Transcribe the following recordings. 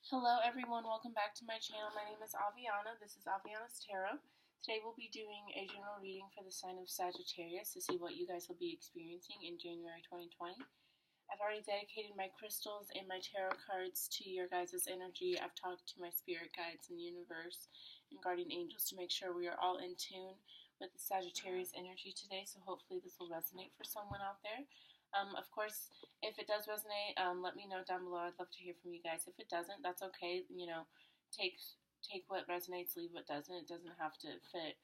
Hello everyone, welcome back to my channel. My name is Aviana. This is Aviana's Tarot. Today we'll be doing a general reading for the sign of Sagittarius to see what you guys will be experiencing in January 2020. I've already dedicated my crystals and my tarot cards to your guys' energy. I've talked to my spirit guides and universe and guardian angels to make sure we are all in tune with the Sagittarius energy today, so hopefully this will resonate for someone out there. Of course, if it does resonate, let me know down below. I'd love to hear from you guys. If it doesn't, that's okay. You know, take what resonates, leave what doesn't. It doesn't have to fit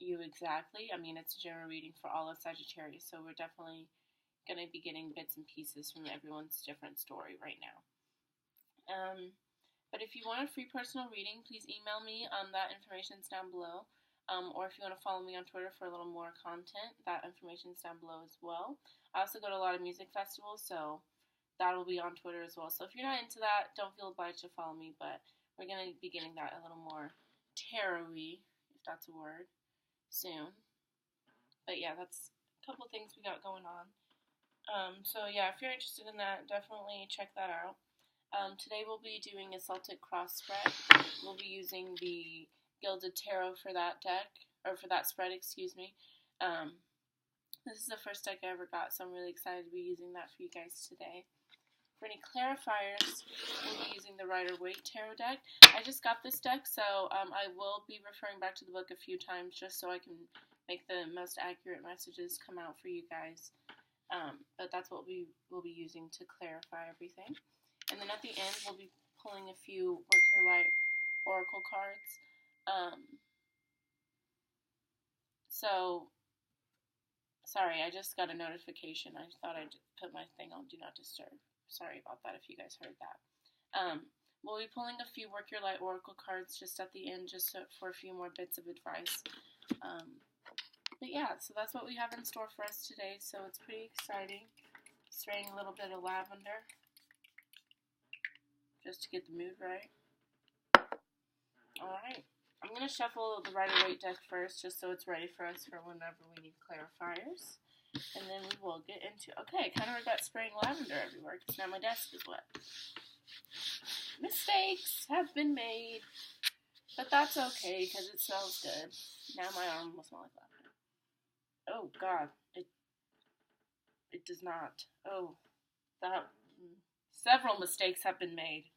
you exactly. I mean, it's a general reading for all of Sagittarius, so we're definitely going to be getting bits and pieces from everyone's different story right now. But if you want a free personal reading, please email me. That information's down below. Or if you want to follow me on Twitter for a little more content, that information's down below as well. I also go to a lot of music festivals, so that will be on Twitter as well. So if you're not into that, don't feel obliged to follow me, but we're going to be getting that a little more tarot-y, if that's a word, soon. But yeah, that's a couple things we got going on. So yeah, if you're interested in that, definitely check that out. Today we'll be doing a Celtic cross spread. We'll be using the Gilded Tarot for that deck, or for that spread, excuse me. This is the first deck I ever got, so I'm really excited to be using that for you guys today. For any clarifiers, we'll be using the Rider-Waite Tarot deck. I just got this deck, so I will be referring back to the book a few times just so I can make the most accurate messages come out for you guys. But that's what we will be using to clarify everything. And then at the end, we'll be pulling a few Work Your Light Oracle cards. Sorry, I just got a notification. I thought I'd put my thing on Do Not Disturb. Sorry about that if you guys heard that. We'll be pulling a few Work Your Light Oracle cards just at the end, just for a few more bits of advice. But yeah, so that's what we have in store for us today, so it's pretty exciting. Spraying a little bit of lavender, just to get the mood right. Alright. I'm going to shuffle the Rider-Waite deck first, just so it's ready for us for whenever we need clarifiers. And then we will get into... Okay, I kind of regret spraying lavender everywhere, because now my desk is wet. Mistakes have been made. But that's okay, because it smells good. Now my arm will smell like lavender. Oh, God. It does not. Oh, several mistakes have been made.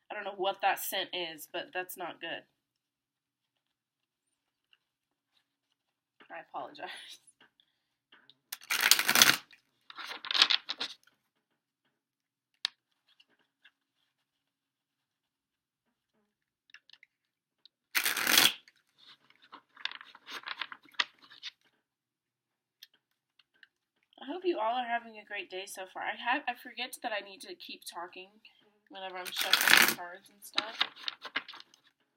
I don't know what that scent is, but that's not good. I apologize. I hope you all are having a great day so far. I forget that I need to keep talking whenever I'm shuffling cards and stuff.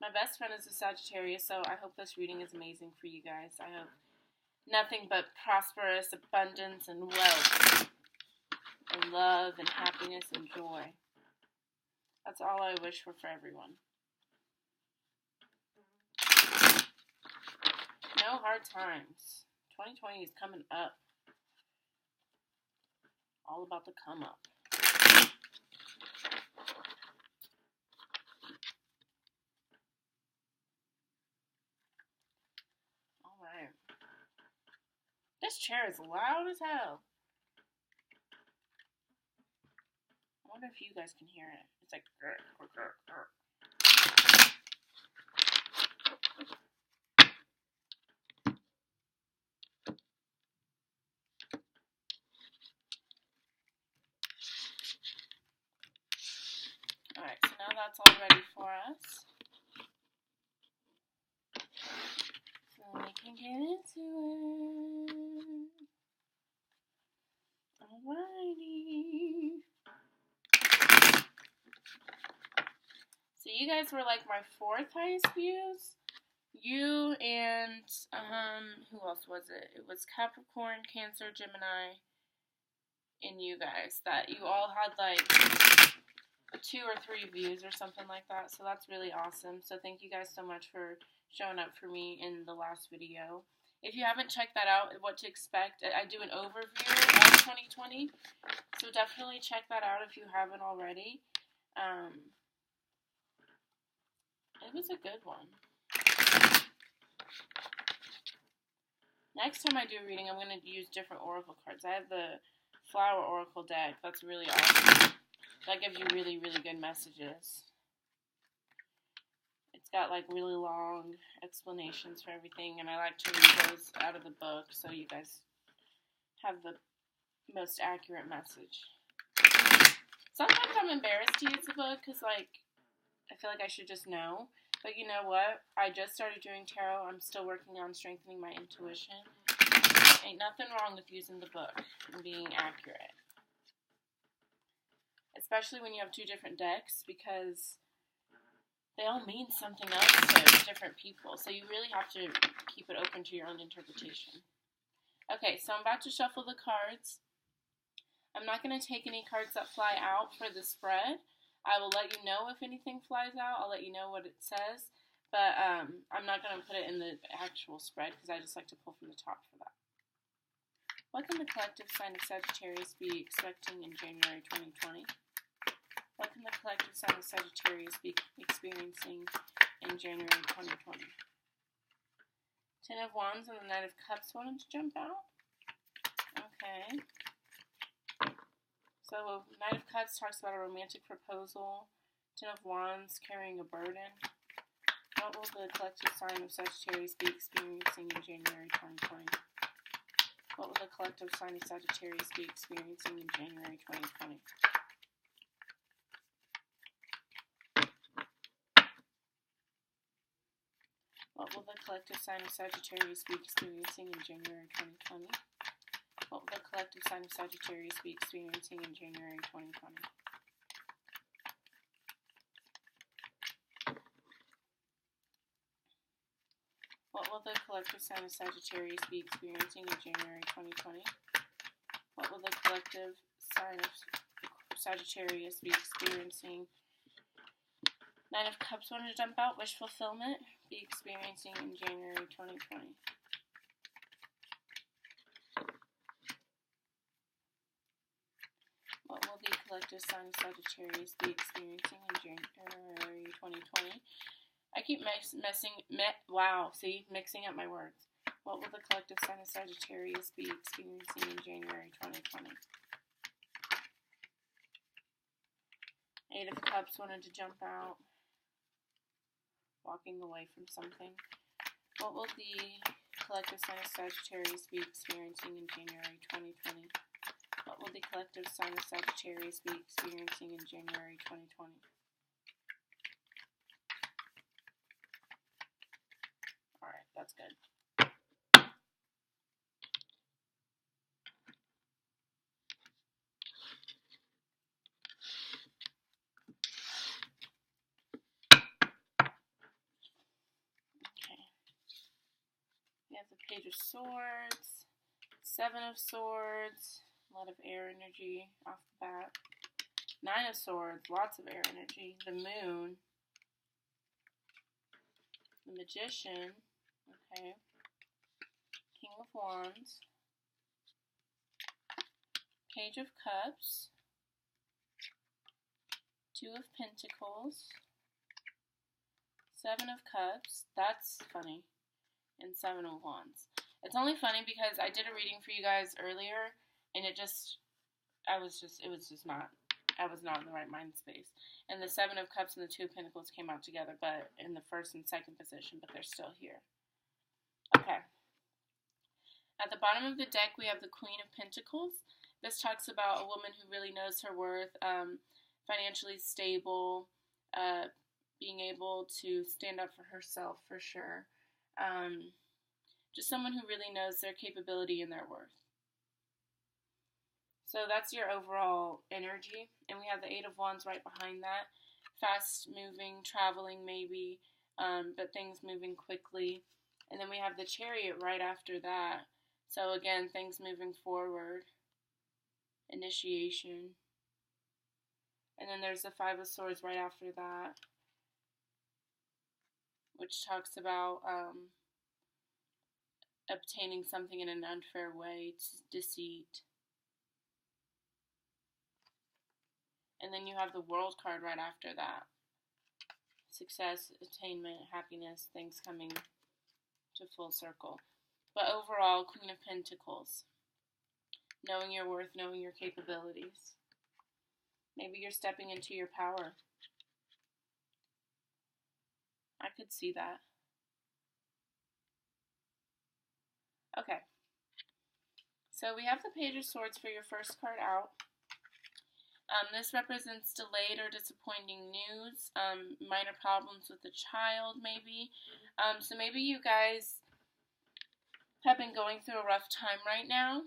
My best friend is a Sagittarius, so I hope this reading is amazing for you guys. I hope nothing but prosperous abundance and wealth and love and happiness and joy. That's all I wish for everyone. No hard times. 2020 is coming up. All about the come up. Alright. This chair is loud as hell. I wonder if you guys can hear it. It's like grr, grr, grr, grr. Alright, so now that's all ready for us. So we can get into it. Alrighty. So you guys were like my 4th highest views. You and, who else was it? It was Capricorn, Cancer, Gemini, and you guys. That you all had like 2 or 3 views or something like that. So that's really awesome. So thank you guys so much for showing up for me in the last video. If you haven't checked that out, what to expect, I do an overview of 2020. So definitely check that out if you haven't already. was a good one. Next time I do a reading, I'm going to use different oracle cards. I have the Flower Oracle deck. That's really awesome. That gives you really, really good messages. It's got like really long explanations for everything, and I like to read those out of the book so you guys have the most accurate message. Sometimes I'm embarrassed to use the book because, like, I feel like I should just know. But you know what? I just started doing tarot. I'm still working on strengthening my intuition. Ain't nothing wrong with using the book and being accurate. Especially when you have two different decks, because they all mean something else to different people. So you really have to keep it open to your own interpretation. Okay, so I'm about to shuffle the cards. I'm not going to take any cards that fly out for the spread. I will let you know if anything flies out. I'll let you know what it says. But I'm not going to put it in the actual spread because I just like to pull from the top for that. What can the collective sign of Sagittarius be expecting in January 2020? What can the collective sign of Sagittarius be experiencing in January 2020? Ten of Wands and the Knight of Cups wanted to jump out. Okay. So, Knight of Cups talks about a romantic proposal. Ten of Wands, carrying a burden. What will the collective sign of Sagittarius be experiencing in January 2020? What will the collective sign of Sagittarius be experiencing in January 2020? What will the collective sign of Sagittarius be experiencing in January 2020? What will the collective sign of Sagittarius be experiencing in January 2020? What will the collective sign of Sagittarius be experiencing in January 2020? What will the collective sign of Sagittarius be experiencing? Nine of Cups wanted to jump out. Wish fulfillment. Be experiencing in January 2020. What will the collective sign of Sagittarius be experiencing in January 2020? I keep mixing up my words. What will the collective sign of Sagittarius be experiencing in January 2020? Eight of Cups wanted to jump out. Walking away from something. What will the collective sign of Sagittarius be experiencing in January 2020? What will the collective sign of Sagittarius be experiencing in January 2020? Alright, that's good. We have the Page of Swords, Seven of Swords, a lot of air energy off the bat. Nine of Swords, lots of air energy. The Moon, the Magician, okay. King of Wands, Page of Cups, Two of Pentacles, Seven of Cups, that's funny, and Seven of Wands. It's only funny because I did a reading for you guys earlier, and I was not in the right mind space. And the Seven of Cups and the Two of Pentacles came out together, but in the first and second position, but they're still here. Okay. At the bottom of the deck, we have the Queen of Pentacles. This talks about a woman who really knows her worth, financially stable, being able to stand up for herself for sure. Just someone who really knows their capability and their worth. So that's your overall energy. And we have the Eight of Wands right behind that. Fast moving, traveling maybe, but things moving quickly. And then we have the Chariot right after that. So again, things moving forward. Initiation. And then there's the Five of Swords right after that, which talks about obtaining something in an unfair way, deceit. And then you have the World card right after that. success, attainment, happiness, things coming to full circle. But overall, Queen of Pentacles. Knowing your worth, knowing your capabilities. Maybe you're stepping into your power. I could see that. Okay. So we have the Page of Swords for your first card out. This represents delayed or disappointing news, minor problems with a child maybe. So maybe you guys have been going through a rough time right now,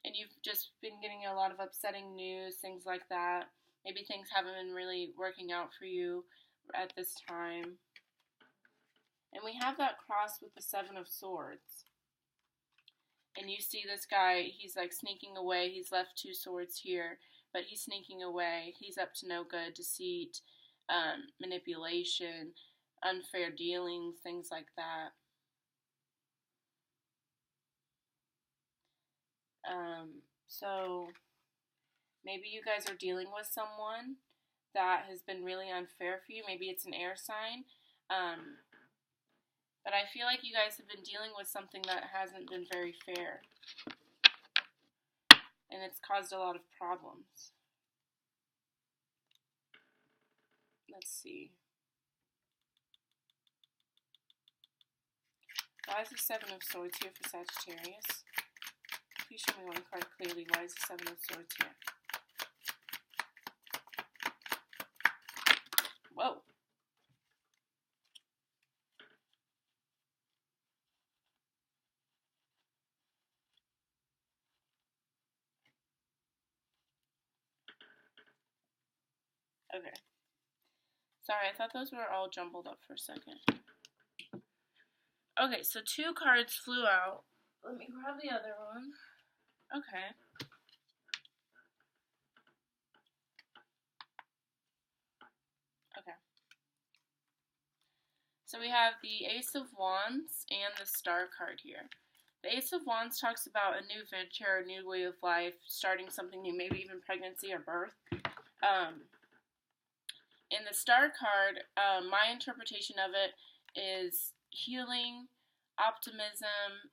and you've just been getting a lot of upsetting news, things like that. Maybe things haven't been really working out for you at this time. And we have that cross with the Seven of Swords. And you see this guy, he's like sneaking away. He's left 2 swords here, but he's sneaking away. He's up to no good, deceit, manipulation, unfair dealings, things like that. So maybe you guys are dealing with someone that has been really unfair for you. Maybe it's an air sign. But I feel like you guys have been dealing with something that hasn't been very fair. And it's caused a lot of problems. Let's see. Why is the Seven of Swords here for Sagittarius? Please show me one card clearly. Why is the Seven of Swords here? Whoa. Okay. Sorry, I thought those were all jumbled up for a second. Okay, so 2 cards flew out. Let me grab the other one. Okay. Okay. So we have the Ace of Wands and the Star card here. The Ace of Wands talks about a new venture, a new way of life, starting something new, maybe even pregnancy or birth. In the Star card, my interpretation of it is healing, optimism,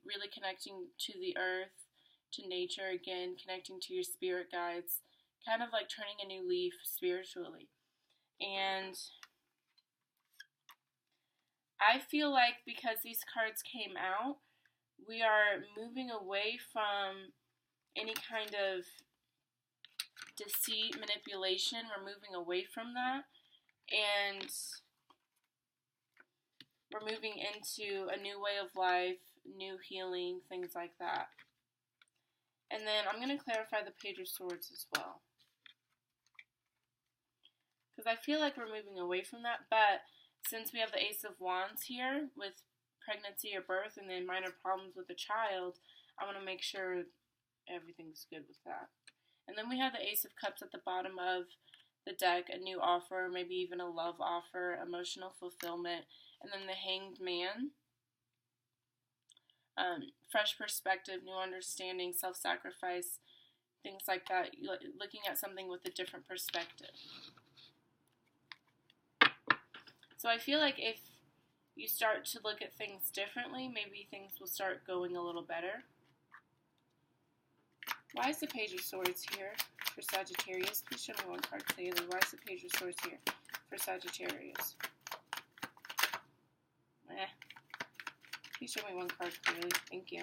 really connecting to the earth, to nature again, connecting to your spirit guides, kind of like turning a new leaf spiritually. And I feel like because these cards came out, we are moving away from any kind of deceit, manipulation. We're moving away from that, and we're moving into a new way of life, new healing, things like that. And then I'm going to clarify the Page of Swords as well, because I feel like we're moving away from that, but since we have the Ace of Wands here with pregnancy or birth and then minor problems with a child, I want to make sure everything's good with that. And then we have the Ace of Cups at the bottom of the deck, a new offer, maybe even a love offer, emotional fulfillment. And then the Hanged Man, fresh perspective, new understanding, self-sacrifice, things like that, looking at something with a different perspective. So I feel like if you start to look at things differently, maybe things will start going a little better. Why is the Page of Swords here for Sagittarius? Please show me one card clearly. Why is the Page of Swords here for Sagittarius? Please show me one card clearly. Thank you.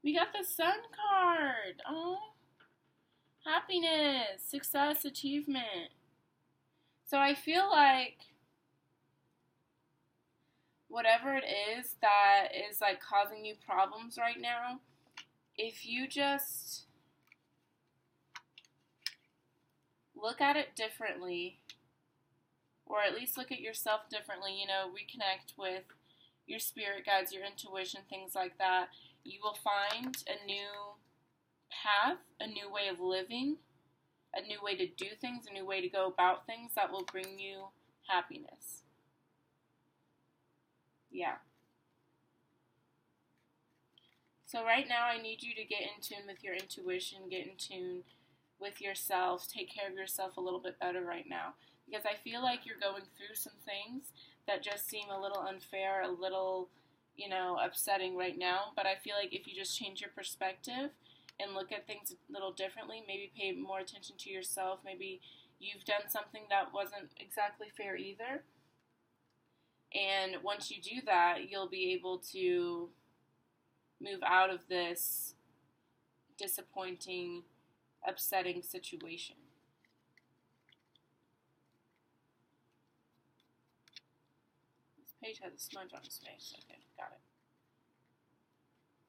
We got the Sun card. Oh, happiness, success, achievement. So I feel like whatever it is that is like causing you problems right now, if you just look at it differently, or at least look at yourself differently, you know, reconnect with your spirit guides, your intuition, things like that, you will find a new path, a new way of living, a new way to do things, a new way to go about things that will bring you happiness. Yeah. So right now I need you to get in tune with your intuition, get in tune with yourself, take care of yourself a little bit better right now. Because I feel like you're going through some things that just seem a little unfair, a little, upsetting right now. But I feel like if you just change your perspective and look at things a little differently, maybe pay more attention to yourself, maybe you've done something that wasn't exactly fair either. And once you do that, you'll be able to move out of this disappointing, upsetting situation. This page has a smudge on its face. Okay, got it.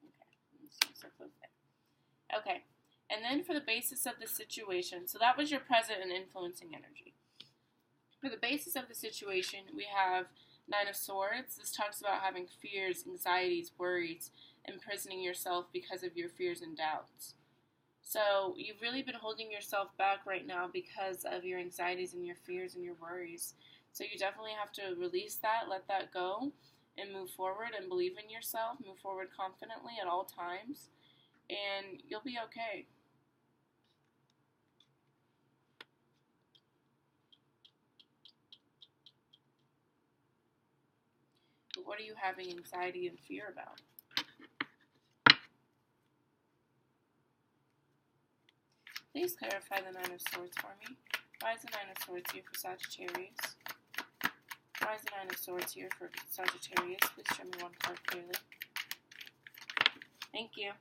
Okay, so close there. Okay, and then for the basis of the situation, so that was your present and influencing energy. For the basis of the situation, we have Nine of Swords. This talks about having fears, anxieties, worries, imprisoning yourself because of your fears and doubts. So you've really been holding yourself back right now because of your anxieties and your fears and your worries. So you definitely have to release that, let that go, and move forward and believe in yourself. Move forward confidently at all times, and you'll be okay. But what are you having anxiety and fear about? Please clarify the Nine of Swords for me. Why is the Nine of Swords here for Sagittarius? Why is the Nine of Swords here for Sagittarius? Please show me one card clearly. Thank you.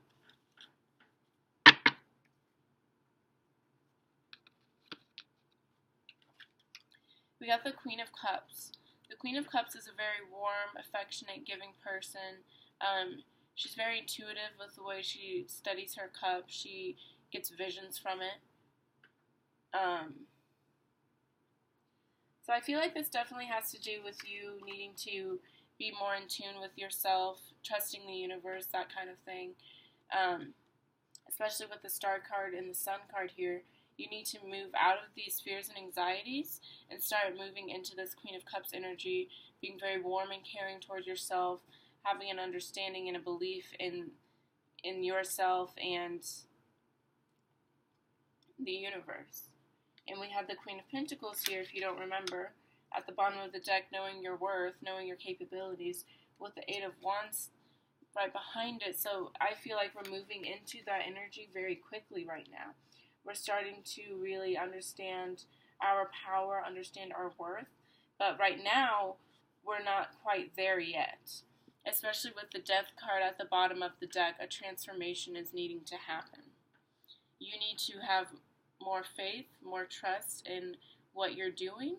We got the Queen of Cups. The Queen of Cups is a very warm, affectionate, giving person. She's very intuitive with the way she studies her cup. She gets visions from it. So I feel like this definitely has to do with you needing to be more in tune with yourself, trusting the universe, that kind of thing. Especially with the Star card and the Sun card here, you need to move out of these fears and anxieties and start moving into this Queen of Cups energy, being very warm and caring towards yourself, having an understanding and a belief in yourself and the universe. And we have the Queen of Pentacles here, if you don't remember, at the bottom of the deck, knowing your worth, knowing your capabilities, with the Eight of Wands right behind it. So I feel like we're moving into that energy very quickly right now. We're starting to really understand our power, understand our worth. But right now, we're not quite there yet. Especially with the Death card at the bottom of the deck, a transformation is needing to happen. You need to have more faith, more trust in what you're doing,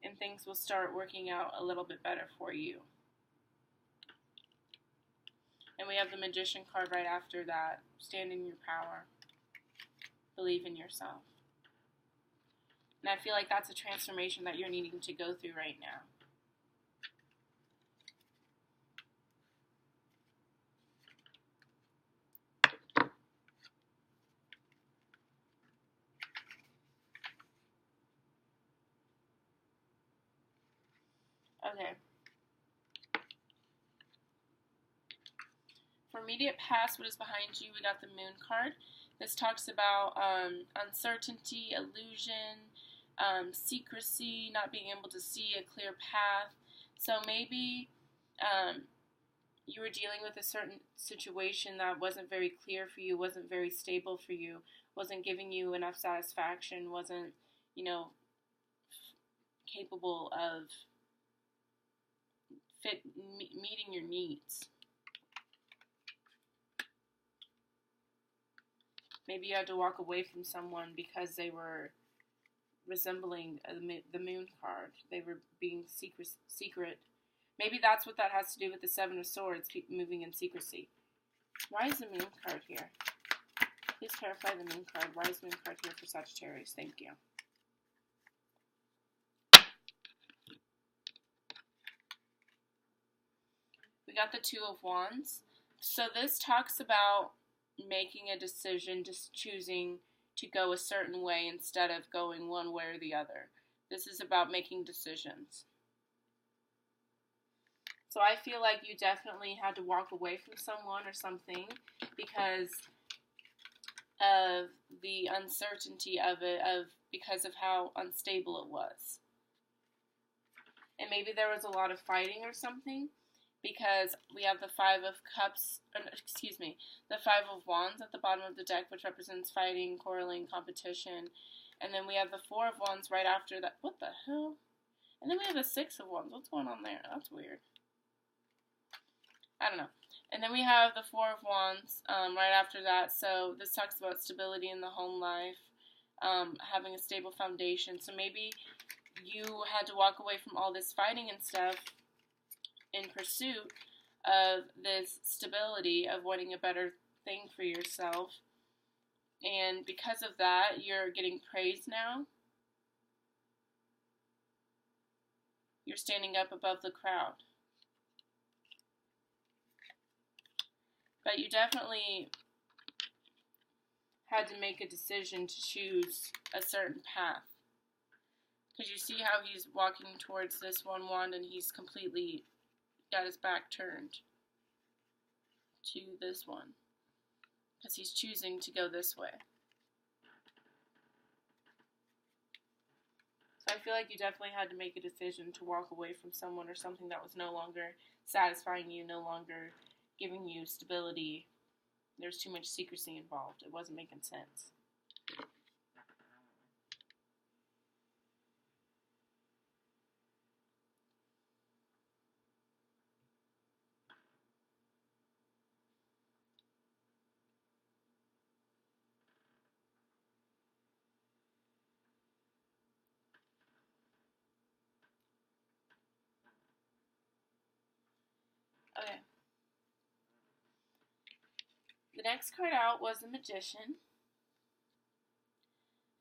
and things will start working out a little bit better for you. And we have the Magician card right after that. Stand in your power. Believe in yourself. And I feel like that's a transformation that you're needing to go through right now. Okay. For immediate past, what is behind you, we got the Moon card. This talks about uncertainty, illusion, secrecy, not being able to see a clear path. So maybe you were dealing with a certain situation that wasn't very clear for you, wasn't very stable for you, wasn't giving you enough satisfaction, wasn't, capable of meeting your needs. Maybe you had to walk away from someone because they were resembling the Moon card. They were being secret. Maybe that's what that has to do with the Seven of Swords, moving in secrecy. Why is the Moon card here? Please clarify the Moon card. Why is the Moon card here for Sagittarius? Thank you. We got the Two of Wands. So this talks about making a decision, just choosing to go a certain way instead of going one way or the other. This is about making decisions. So I feel like you definitely had to walk away from someone or something because of the uncertainty of it, because of how unstable it was. And maybe there was a lot of fighting or something, because we have the Five of Cups, the Five of Wands at the bottom of the deck, which represents fighting, quarreling, competition. And then we have the Four of Wands right after that. What the hell? And then we have the Six of Wands. What's going on there? That's weird. I don't know. And then we have the Four of Wands right after that. So this talks about stability in the home life, having a stable foundation. So maybe you had to walk away from all this fighting and stuff in pursuit of this stability, of wanting a better thing for yourself. And because of that, you're getting praised now. You're standing up above the crowd. But you definitely had to make a decision to choose a certain path. Because you see how he's walking towards this one wand and he's completely got his back turned to this one. Because he's choosing to go this way. So I feel like you definitely had to make a decision to walk away from someone or something that was no longer satisfying you, no longer giving you stability. There's too much secrecy involved. It wasn't making sense. Okay. The next card out was the Magician.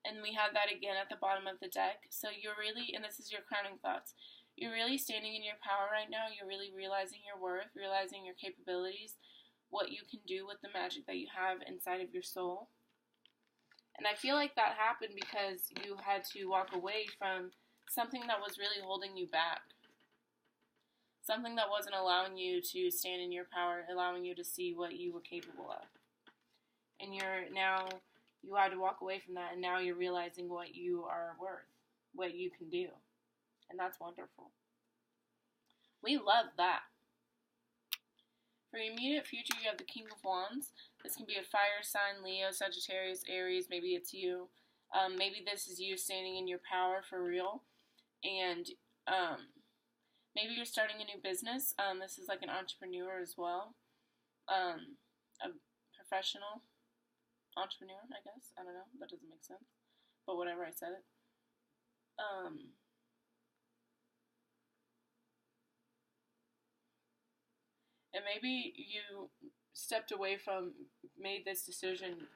And we have that again at the bottom of the deck. So you're really, and this is your crowning thoughts, you're really standing in your power right now. You're really realizing your worth, realizing your capabilities, what you can do with the magic that you have inside of your soul. And I feel like that happened because you had to walk away from something that was really holding you back. Something that wasn't allowing you to stand in your power, allowing you to see what you were capable of. And you had to walk away from that, and now you're realizing what you are worth, what you can do. And that's wonderful. We love that. For your immediate future, you have the King of Wands. This can be a fire sign, Leo, Sagittarius, Aries. Maybe it's you. Maybe this is you standing in your power for real. And maybe you're starting a new business. This is like an entrepreneur as well. A professional entrepreneur, I guess. I don't know. That doesn't make sense. But whatever, I said it. And maybe you stepped away from, made this decision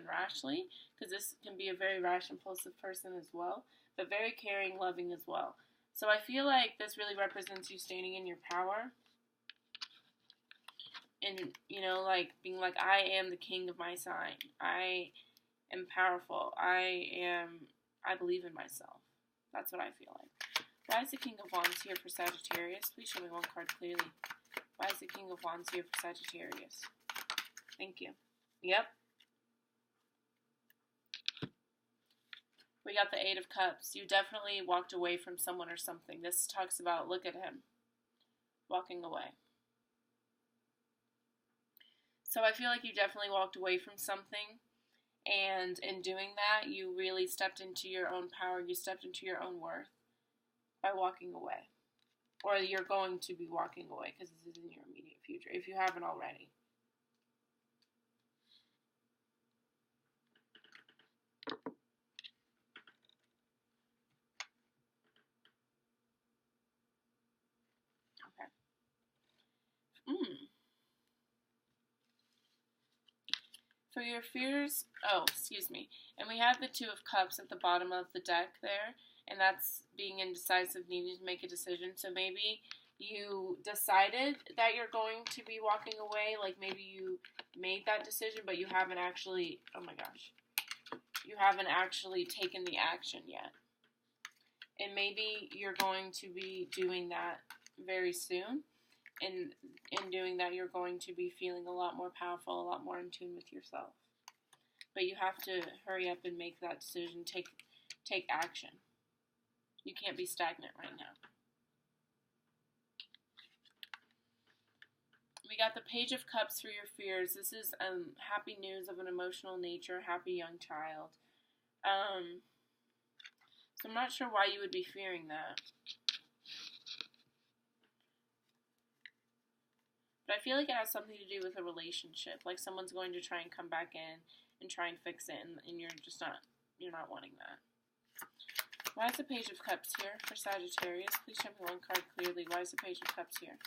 rashly, because this can be a very rash, impulsive person as well, but very caring, loving as well. So I feel like this really represents you standing in your power. And, like, being like, I am the king of my sign. I am powerful. I believe in myself. That's what I feel like. Why is the King of Wands here for Sagittarius? Please show me one card clearly. Why is the King of Wands here for Sagittarius? Thank you. Yep. We got the Eight of Cups. You definitely walked away from someone or something. This talks about, look at him, walking away. So I feel like you definitely walked away from something, and in doing that, you really stepped into your own power. You stepped into your own worth by walking away. Or you're going to be walking away because this is in your immediate future, if you haven't already. Okay. For your fears, and we have the Two of Cups at the bottom of the deck there, and that's being indecisive, needing to make a decision. So maybe you decided that you're going to be walking away, like maybe you made that decision, but you haven't actually, you haven't actually taken the action yet. And maybe you're going to be doing that very soon. And in doing that, you're going to be feeling a lot more powerful, a lot more in tune with yourself. But you have to hurry up and make that decision. Take action. You can't be stagnant right now. We got the Page of Cups for your fears. This is happy news of an emotional nature, happy young child. So I'm not sure why you would be fearing that. But I feel like it has something to do with a relationship. Like someone's going to try and come back in and try and fix it, and you're not wanting that. Why is the Page of Cups here for Sagittarius? Please show me one card clearly. Why is the Page of Cups here?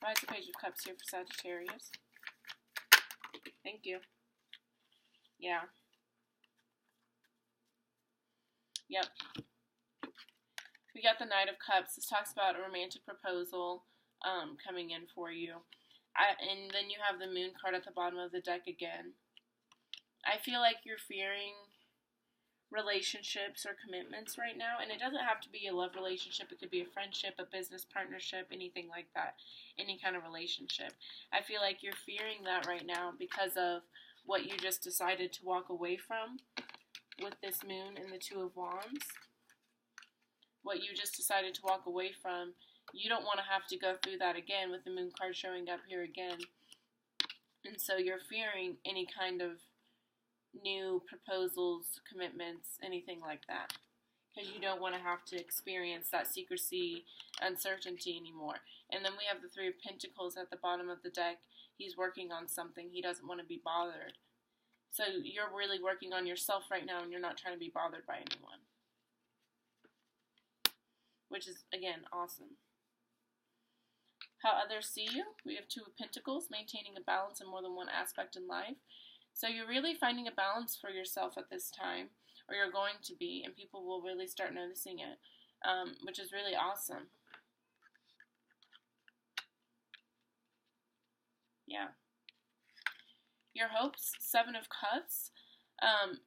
Why is the Page of Cups here for Sagittarius? Thank you. Yeah. Yep. We got the Knight of Cups. This talks about a romantic proposal coming in for you. And then you have the Moon card at the bottom of the deck again. I feel like you're fearing relationships or commitments right now. And it doesn't have to be a love relationship. It could be a friendship, a business partnership, anything like that. Any kind of relationship. I feel like you're fearing that right now because of what you just decided to walk away from with this Moon and the Two of Wands. What you just decided to walk away from, you don't want to have to go through that again with the Moon card showing up here again. And so you're fearing any kind of new proposals, commitments, anything like that. Because you don't want to have to experience that secrecy, uncertainty anymore. And then we have the Three of Pentacles at the bottom of the deck. He's working on something. He doesn't want to be bothered. So you're really working on yourself right now, and you're not trying to be bothered by anyone. Which is, again, awesome. How others see you. We have Two of Pentacles, maintaining a balance in more than one aspect in life. So you're really finding a balance for yourself at this time, or you're going to be, and people will really start noticing it, which is really awesome. Yeah. Your hopes, Seven of Cups,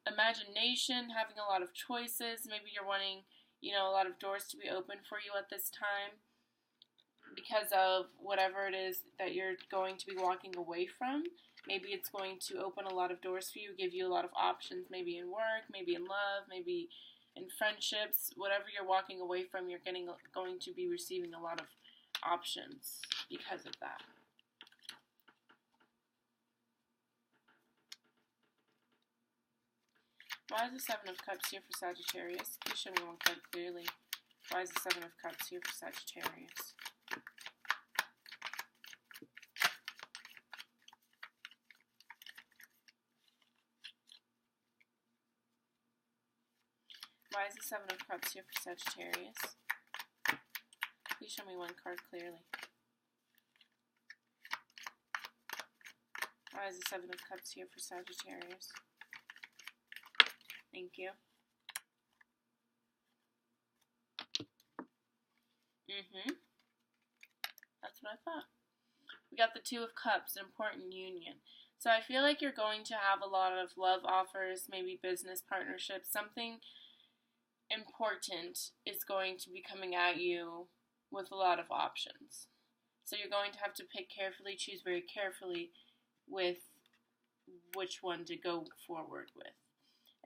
imagination, having a lot of choices. Maybe you're wanting, a lot of doors to be open for you at this time because of whatever it is that you're going to be walking away from. Maybe it's going to open a lot of doors for you, give you a lot of options, maybe in work, maybe in love, maybe in friendships. Whatever you're walking away from, you're going to be receiving a lot of options because of that. Why is the Seven of Cups here for Sagittarius? Please show me one card clearly. Why is the Seven of Cups here for Sagittarius? Why is the Seven of Cups here for Sagittarius? Please show me one card clearly. Why is the Seven of Cups here for Sagittarius? Thank you. That's what I thought. We got the Two of Cups, an important union. So I feel like you're going to have a lot of love offers, maybe business partnerships. Something important is going to be coming at you with a lot of options. So you're going to have to pick carefully, choose very carefully with which one to go forward with.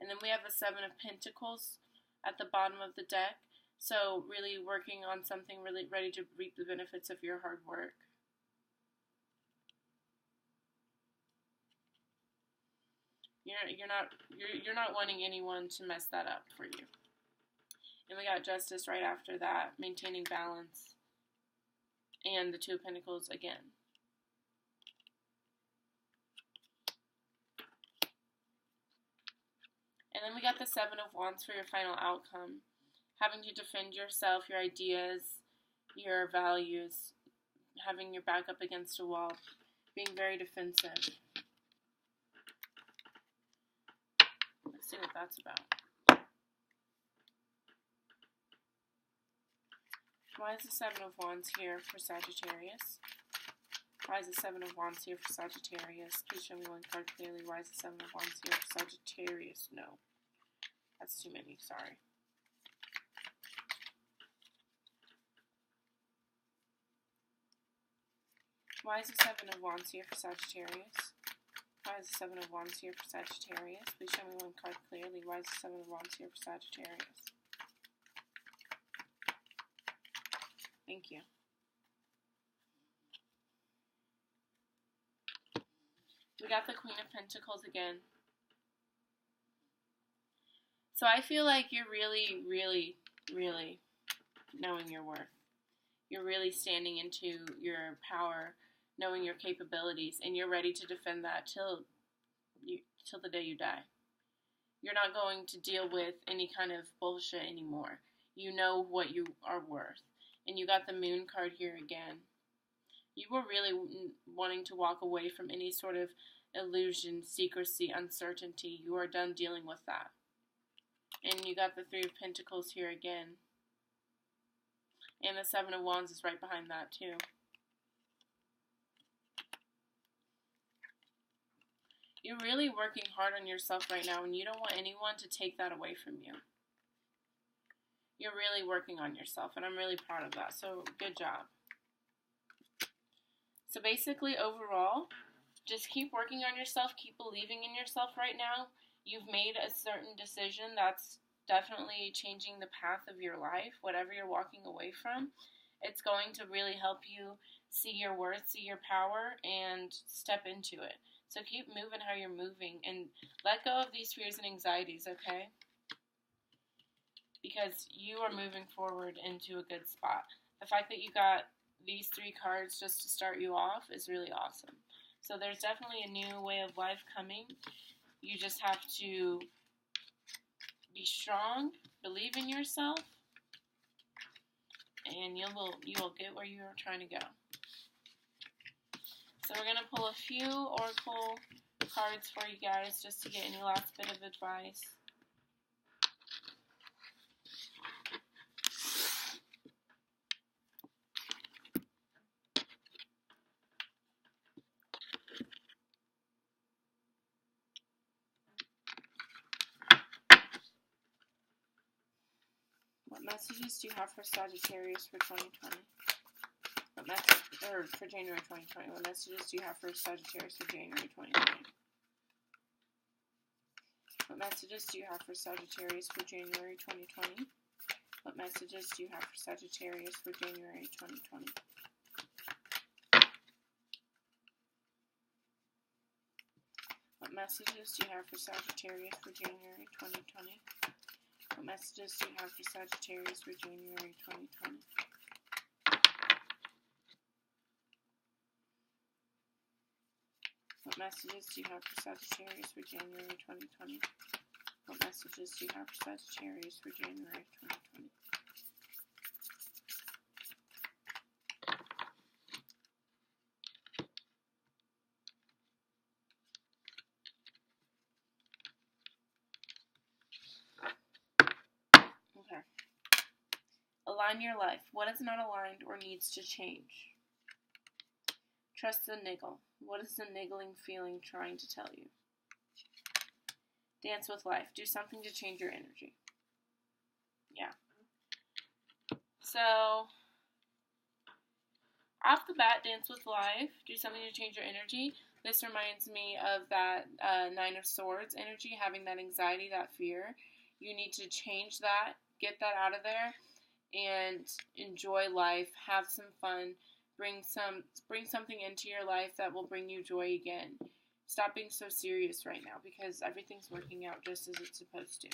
And then we have the Seven of Pentacles at the bottom of the deck. So really working on something, really ready to reap the benefits of your hard work. You're not wanting anyone to mess that up for you. And we got Justice right after that, maintaining balance. And the Two of Pentacles again. And then we got the Seven of Wands for your final outcome. Having to defend yourself, your ideas, your values, having your back up against a wall, being very defensive. Let's see what that's about. Why is the Seven of Wands here for Sagittarius? Why is the Seven of Wands here for Sagittarius? Please show me one card clearly. Why is the Seven of Wands here for Sagittarius? No. That's too many, sorry. Why is the Seven of Wands here for Sagittarius? Why is the Seven of Wands here for Sagittarius? Please show me one card clearly. Why is the Seven of Wands here for Sagittarius? Thank you. We got the Queen of Pentacles again. So I feel like you're really, really, really knowing your worth. You're really standing into your power, knowing your capabilities, and you're ready to defend that till the day you die. You're not going to deal with any kind of bullshit anymore. You know what you are worth. And you got the Moon card here again. You were really wanting to walk away from any sort of illusion, secrecy, uncertainty. You are done dealing with that. And you got the Three of Pentacles here again. And the Seven of Wands is right behind that too. You're really working hard on yourself right now, and you don't want anyone to take that away from you. You're really working on yourself, and I'm really proud of that. So, good job. So, basically, overall, just keep working on yourself. Keep believing in yourself right now. You've made a certain decision that's definitely changing the path of your life. Whatever you're walking away from, it's going to really help you see your worth, see your power, and step into it. So keep moving how you're moving and let go of these fears and anxieties, okay? Because you are moving forward into a good spot. The fact that you got these three cards just to start you off is really awesome. So there's definitely a new way of life coming. You just have to be strong, believe in yourself, and you will get where you're trying to go. So we're going to pull a few oracle cards for you guys just to get any last bit of advice. What messages do you have for Sagittarius for 2020? For January 2020. What messages do you have for Sagittarius for January 2020? What messages do you have for Sagittarius for January 2020? What messages do you have for Sagittarius for January 2020? What messages do you have for Sagittarius for January 2020? What messages do you have for Sagittarius for January 2020? What messages do you have for Sagittarius for January 2020? What messages do you have for Sagittarius for January 2020? Okay. Align your life. What is not aligned or needs to change? Trust the niggle. What is the niggling feeling trying to tell you? Dance with life. Do something to change your energy. Yeah. So, off the bat, dance with life. Do something to change your energy. This reminds me of that Nine of Swords energy, having that anxiety, that fear. You need to change that, get that out of there, and enjoy life. Have some fun. Bring something into your life that will bring you joy again. Stop being so serious right now because everything's working out just as it's supposed to.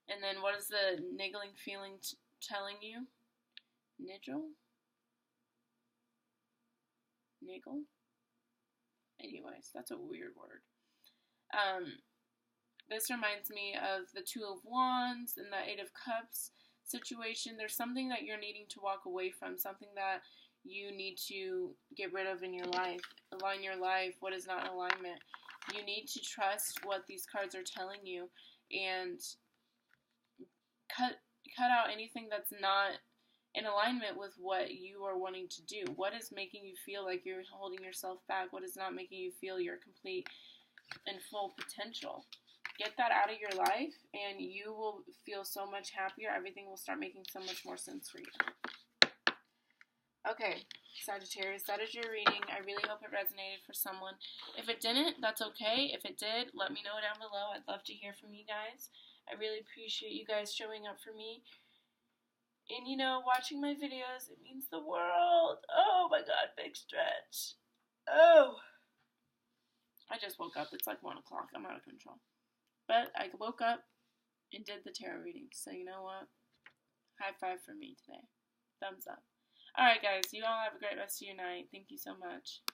And then what is the niggling feeling telling you? Niggle? Niggle? Anyways, that's a weird word. This reminds me of the Two of Wands and the Eight of Cups situation. There's something that you're needing to walk away from, something that you need to get rid of in your life. Align your life. What is not in alignment? You need to trust what these cards are telling you and cut out anything that's not in alignment with what you are wanting to do. What is making you feel like you're holding yourself back? What is not making you feel your complete and full potential? get that out of your life, and you will feel so much happier. Everything will start making so much more sense for you. Okay, Sagittarius, that is your reading. I really hope it resonated for someone. If it didn't, that's okay. If it did, let me know down below. I'd love to hear from you guys. I really appreciate you guys showing up for me. And, you know, watching my videos, it means the world. Oh, my God, big stretch. Oh. I just woke up. It's like 1 o'clock. I'm out of control. But I woke up and did the tarot reading. So, you know what? High five for me today. Thumbs up. Alright, guys. You all have a great rest of your night. Thank you so much.